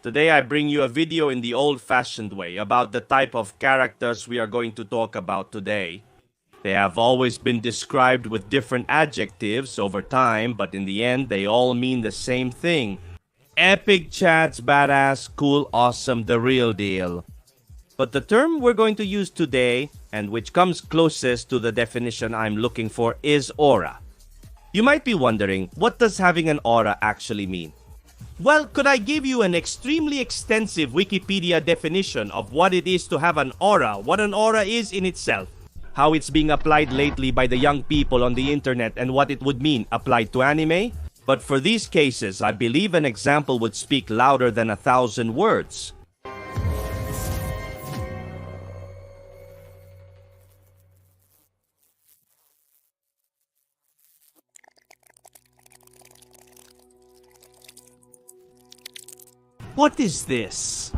Today I bring you a video in the old-fashioned way about the type of characters we are going to talk about today. They have always been described with different adjectives over time, but in the end they all mean the same thing. Epic chats, badass, cool, awesome, the real deal. But the term we're going to use today, and which comes closest to the definition I'm looking for, is aura. You might be wondering, what does having an aura actually mean? Well, could I give you an extremely extensive Wikipedia definition of what it is to have an aura, what an aura is in itself, how it's being applied lately by the young people on the internet, and what it would mean applied to anime? But for these cases, I believe an example would speak louder than 1,000 words. What is this?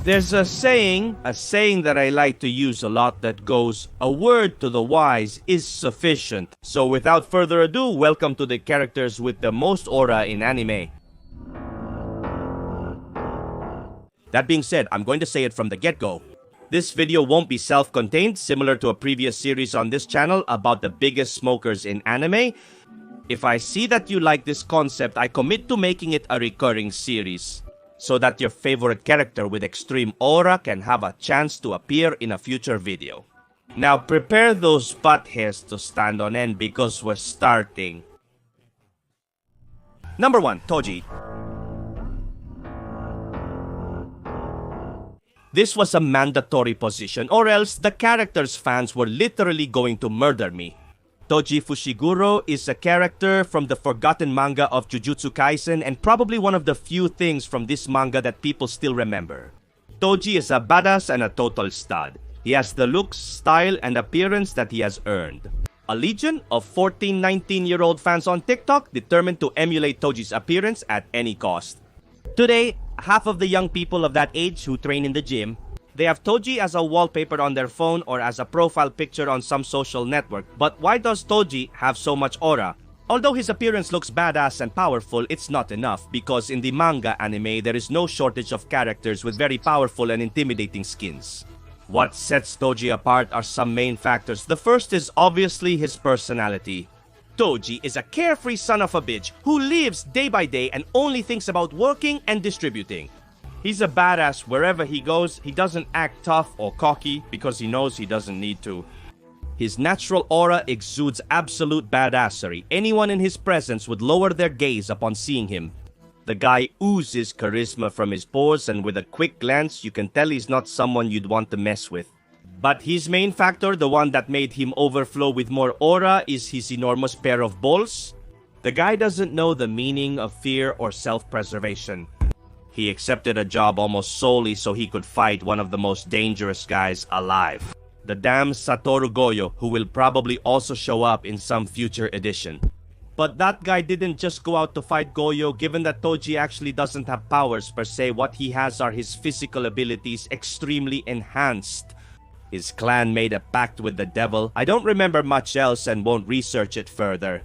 There's a saying that I like to use a lot that goes, "A word to the wise is sufficient." So without further ado, welcome to the characters with the most aura in anime. That being said, I'm going to say it from the get-go. This video won't be self-contained, similar to a previous series on this channel about the biggest smokers in anime. If I see that you like this concept, I commit to making it a recurring series, so that your favorite character with extreme aura can have a chance to appear in a future video. Now prepare those butt hairs to stand on end because we're starting. Number 1, Toji. This was a mandatory position, or else the character's fans were literally going to murder me. Toji Fushiguro is a character from the forgotten manga of Jujutsu Kaisen and probably one of the few things from this manga that people still remember. Toji is a badass and a total stud. He has the looks, style, and appearance that he has earned. A legion of 14, 19-year-old fans on TikTok determined to emulate Toji's appearance at any cost. Today, half of the young people of that age who train in the gym, they have Toji as a wallpaper on their phone or as a profile picture on some social network. But why does Toji have so much aura? Although his appearance looks badass and powerful, it's not enough because in the manga anime, there is no shortage of characters with very powerful and intimidating skins. What sets Toji apart are some main factors. The first is obviously his personality. Toji is a carefree son of a bitch who lives day by day and only thinks about working and distributing. He's a badass wherever he goes. He doesn't act tough or cocky because he knows he doesn't need to. His natural aura exudes absolute badassery. Anyone in his presence would lower their gaze upon seeing him. The guy oozes charisma from his pores, and with a quick glance you can tell he's not someone you'd want to mess with. But his main factor, the one that made him overflow with more aura, is his enormous pair of balls. The guy doesn't know the meaning of fear or self-preservation. He accepted a job almost solely so he could fight one of the most dangerous guys alive. The damn Satoru Gojo, who will probably also show up in some future edition. But that guy didn't just go out to fight Gojo. Given that Toji actually doesn't have powers per se, what he has are his physical abilities extremely enhanced. His clan made a pact with the devil. I don't remember much else and won't research it further.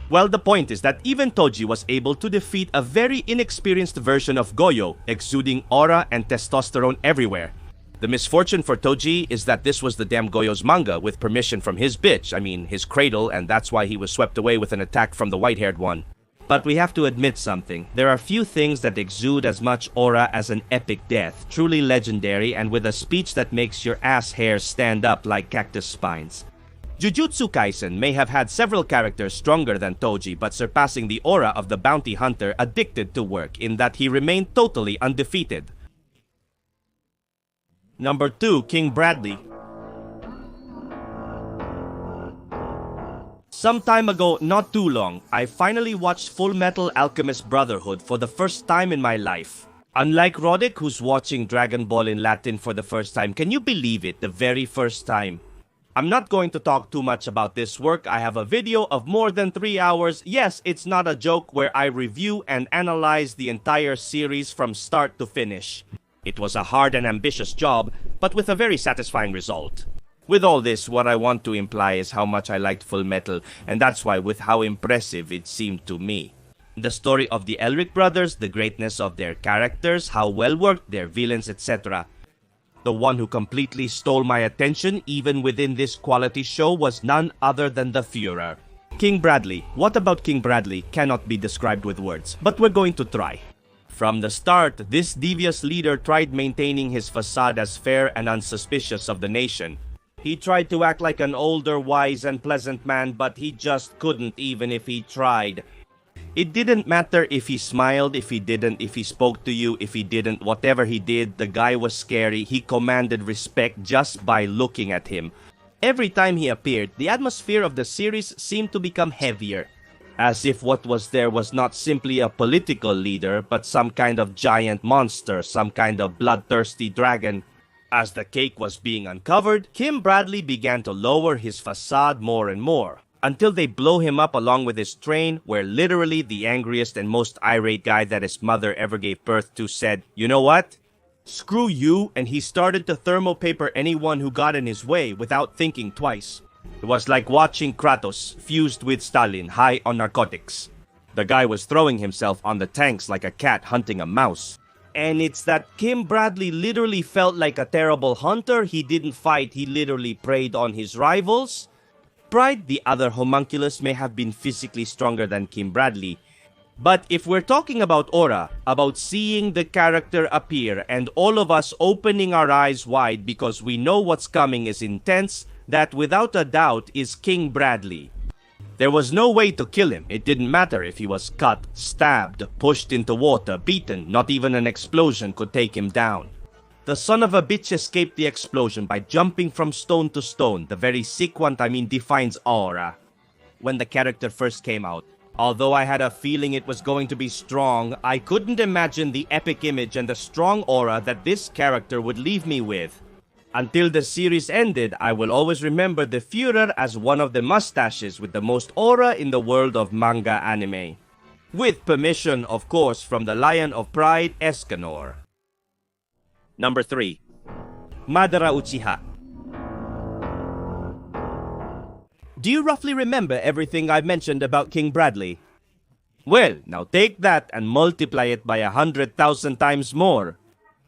Well, the point is that even Toji was able to defeat a very inexperienced version of Gojo, exuding aura and testosterone everywhere. The misfortune for Toji is that this was the damn Gojo's manga with permission from his bitch, his cradle, and that's why he was swept away with an attack from the white-haired one. But we have to admit something. There are few things that exude as much aura as an epic death, truly legendary and with a speech that makes your ass hairs stand up like cactus spines. Jujutsu Kaisen may have had several characters stronger than Toji, but surpassing the aura of the bounty hunter addicted to work in that he remained totally undefeated. Number 2, King Bradley. Some time ago, not too long, I finally watched Full Metal Alchemist Brotherhood for the first time in my life. Unlike Roddick, who's watching Dragon Ball in Latin for the first time, can you believe it, the very first time? I'm not going to talk too much about this work. I have a video of more than 3 hours. Yes, it's not a joke, where I review and analyze the entire series from start to finish. It was a hard and ambitious job, but with a very satisfying result. With all this, what I want to imply is how much I liked Full Metal, and that's why with how impressive it seemed to me. The story of the Elric brothers, the greatness of their characters, how well worked their villains, etc. The one who completely stole my attention, even within this quality show, was none other than the Führer. King Bradley. What about King Bradley cannot be described with words, but we're going to try. From the start, this devious leader tried maintaining his facade as fair and unsuspicious of the nation. He tried to act like an older, wise, and pleasant man, but he just couldn't even if he tried. It didn't matter if he smiled, if he didn't, if he spoke to you, if he didn't, whatever he did, the guy was scary. He commanded respect just by looking at him. Every time he appeared, the atmosphere of the series seemed to become heavier, as if what was there was not simply a political leader, but some kind of giant monster, some kind of bloodthirsty dragon. As the cake was being uncovered, King Bradley began to lower his facade more and more, until they blow him up along with his train, where literally the angriest and most irate guy that his mother ever gave birth to said, "You know what? Screw you," and he started to thermopaper anyone who got in his way without thinking twice. It was like watching Kratos fused with Stalin, high on narcotics. The guy was throwing himself on the tanks like a cat hunting a mouse. And it's that King Bradley literally felt like a terrible hunter. He didn't fight, he literally preyed on his rivals. Pride, the other homunculus, may have been physically stronger than King Bradley. But if we're talking about aura, about seeing the character appear and all of us opening our eyes wide because we know what's coming is intense, that without a doubt is King Bradley. There was no way to kill him. It didn't matter if he was cut, stabbed, pushed into water, beaten. Not even an explosion could take him down. The son of a bitch escaped the explosion by jumping from stone to stone. The very sequence, defines aura. When the character first came out, although I had a feeling it was going to be strong, I couldn't imagine the epic image and the strong aura that this character would leave me with. Until the series ended, I will always remember the Führer as one of the mustaches with the most aura in the world of manga anime. With permission, of course, from the Lion of Pride, Escanor. Number 3. Madara Uchiha. Do you roughly remember everything I've mentioned about King Bradley? Well, now take that and multiply it by 100,000 times more.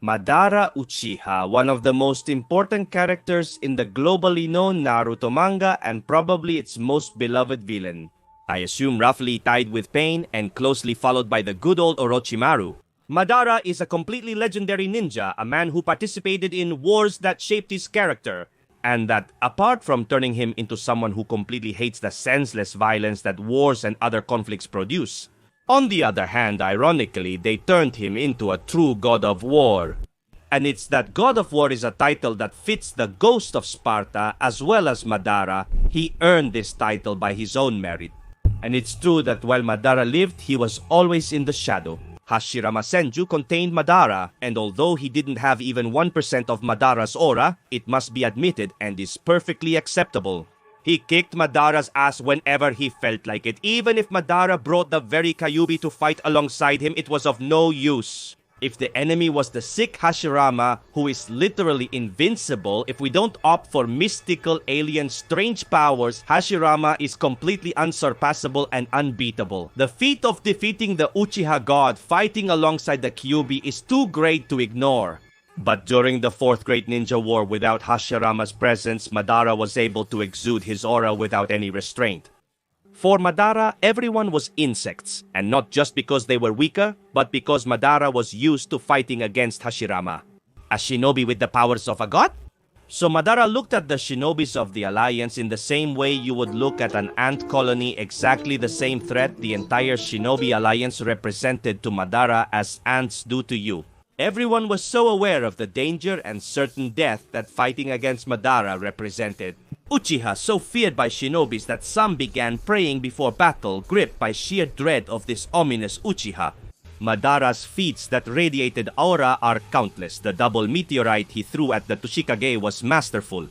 Madara Uchiha, one of the most important characters in the globally known Naruto manga and probably its most beloved villain. I assume roughly tied with Pain and closely followed by the good old Orochimaru. Madara is a completely legendary ninja, a man who participated in wars that shaped his character, and that, apart from turning him into someone who completely hates the senseless violence that wars and other conflicts produce, on the other hand, ironically, they turned him into a true god of war. And it's that God of War is a title that fits the ghost of Sparta as well as Madara. He earned this title by his own merit. And it's true that while Madara lived, he was always in the shadow. Hashirama Senju contained Madara, and although he didn't have even 1% of Madara's aura, it must be admitted and is perfectly acceptable. He kicked Madara's ass whenever he felt like it. Even if Madara brought the very Kyuubi to fight alongside him, it was of no use. If the enemy was the sick Hashirama, who is literally invincible, if we don't opt for mystical alien strange powers, Hashirama is completely unsurpassable and unbeatable. The feat of defeating the Uchiha god fighting alongside the Kyuubi is too great to ignore. But during the Fourth Great Ninja War, without Hashirama's presence, Madara was able to exude his aura without any restraint. For Madara, everyone was insects, and not just because they were weaker, but because Madara was used to fighting against Hashirama. A shinobi with the powers of a god? So Madara looked at the shinobis of the Alliance in the same way you would look at an ant colony, exactly the same threat the entire Shinobi Alliance represented to Madara as ants do to you. Everyone was so aware of the danger and certain death that fighting against Madara represented. Uchiha so feared by shinobis that some began praying before battle, gripped by sheer dread of this ominous Uchiha. Madara's feats that radiated aura are countless. The double meteorite he threw at the Toshikage was masterful.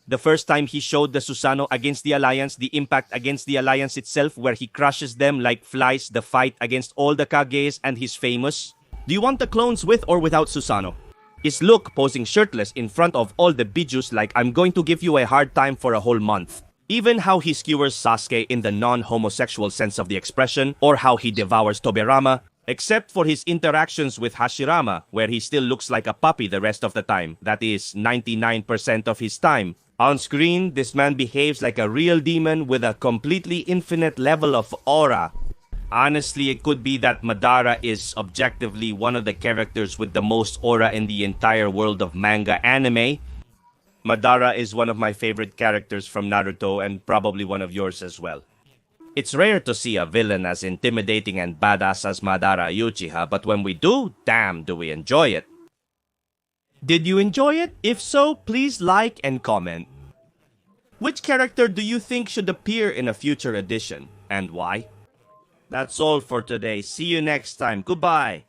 The first time he showed the Susanoo against the Alliance, the impact against the Alliance itself where he crushes them like flies, the fight against all the Kages, and he's famous. Do you want the clones with or without Susanoo? His look posing shirtless in front of all the bijus like I'm going to give you a hard time for a whole month. Even how he skewers Sasuke in the non-homosexual sense of the expression, or how he devours Tobirama, except for his interactions with Hashirama, where he still looks like a puppy the rest of the time. That is 99% of his time. On screen, this man behaves like a real demon with a completely infinite level of aura. Honestly, it could be that Madara is objectively one of the characters with the most aura in the entire world of manga anime. Madara is one of my favorite characters from Naruto and probably one of yours as well. It's rare to see a villain as intimidating and badass as Madara Uchiha, but when we do, damn do we enjoy it. Did you enjoy it? If so, please like and comment. Which character do you think should appear in a future edition, and why? That's all for today. See you next time. Goodbye.